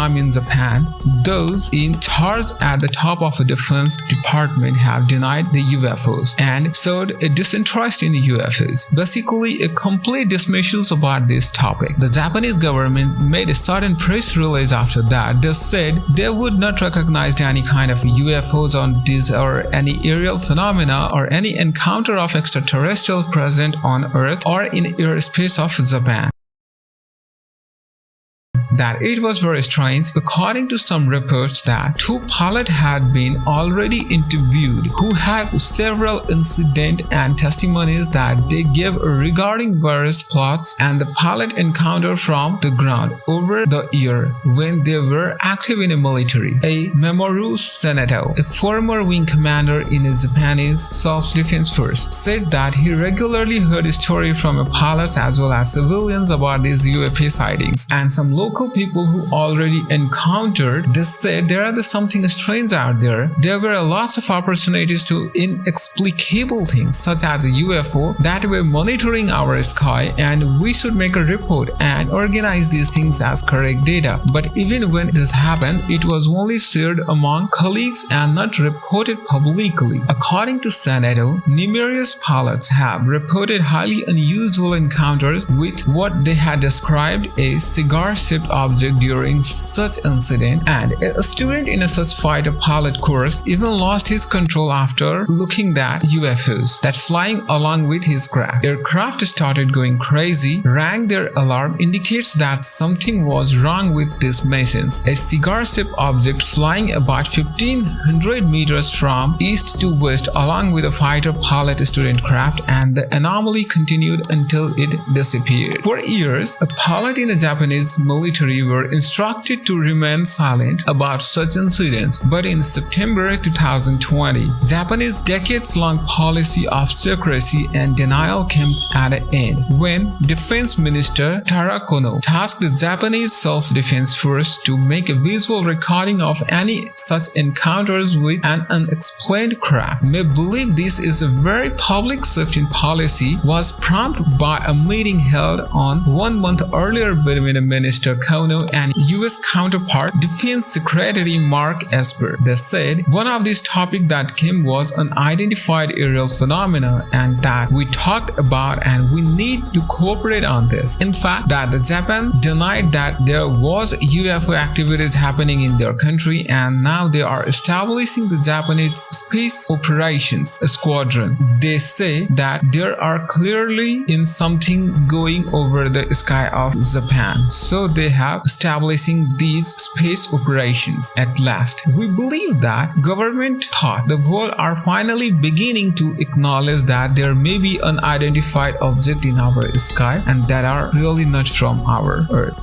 time in Japan, those in charge at the top of a defense department have denied the UFOs and showed a disinterest in the UFOs. Basically, a complete dismissal about this topic. The Japanese government made a sudden press release after that. They said they would not recognize any kind of UFOs on this or any aerial phenomena or any encounter of extraterrestrial present on Earth or in airspace of Japan. That it was very strange, according to some reports that two pilots had been already interviewed who had several incidents and testimonies that they gave regarding various plots and the pilot encounter from the ground over the year when they were active in the military. A Mamoru Senato, a former wing commander in the Japanese self-defense force, said that he regularly heard a story from pilots as well as civilians about these UAP sightings, and some local people who already encountered, they said there are something strange out there. There were lots of opportunities to inexplicable things such as a UFO that were monitoring our sky, and we should make a report and organize these things as correct data. But even when this happened, it was only shared among colleagues and not reported publicly. According to Senato, numerous pilots have reported highly unusual encounters with what they had described a cigar-shaped object during such incident, and a student in a such fighter pilot course even lost his control after looking at UFOs that flying along with his craft. Aircraft started going crazy, rang their alarm, indicates that something was wrong with these machines. A cigar-shaped object flying about 1500 meters from east to west along with a fighter pilot student craft, and the anomaly continued until it disappeared. For years, a pilot in the Japanese military were instructed to remain silent about such incidents, but in September 2020, Japanese decades-long policy of secrecy and denial came at an end when Defense Minister Taro Kono tasked the Japanese self-defense force to make a visual recording of any such encounters with an unexplained craft. May believe this is a very public safety policy was prompted by a meeting held on 1 month earlier between Minister Kono and US counterpart Defense Secretary Mark Esper. They said one of these topics that came was unidentified aerial phenomena and that we talked about and we need to cooperate on this. In fact, that the Japan denied that there was UFO activities happening in their country, and now they are establishing the Japanese Space Operations Squadron. They say that there are clearly in something going over the sky of Japan, so they have establishing these space operations. At last, we believe that government thought the world are finally beginning to acknowledge that there may be unidentified object in our sky and that are really not from our Earth.